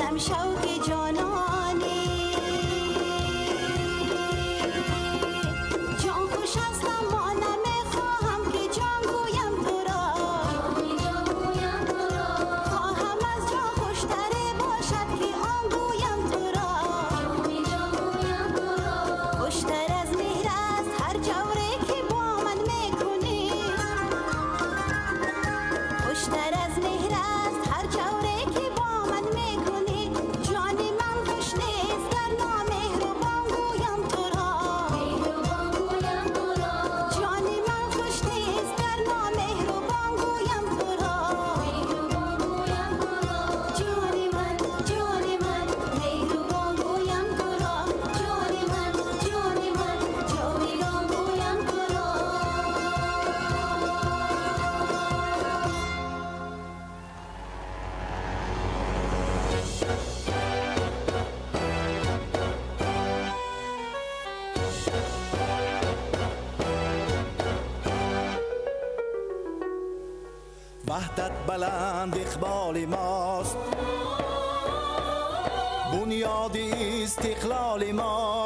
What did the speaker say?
هم شوق جانانی جان خوش هستم ما نمیخواهم که جان گویم تو را خواهم از جان خوشتره باشد که آن گویم تو را خوشتر از مهر است هر جوری که با من میکنی خوشتر از مهر است هر جوری که با من میکنی جان من خوش نیست در نامهربان گویم تو را جان من خوش نیست در نامهربان گویم تو را جان من مهربان گویم تو را جان من جاویدان گویم تو را وحدت بلند اقبال ماست بنیاد استقلال ماست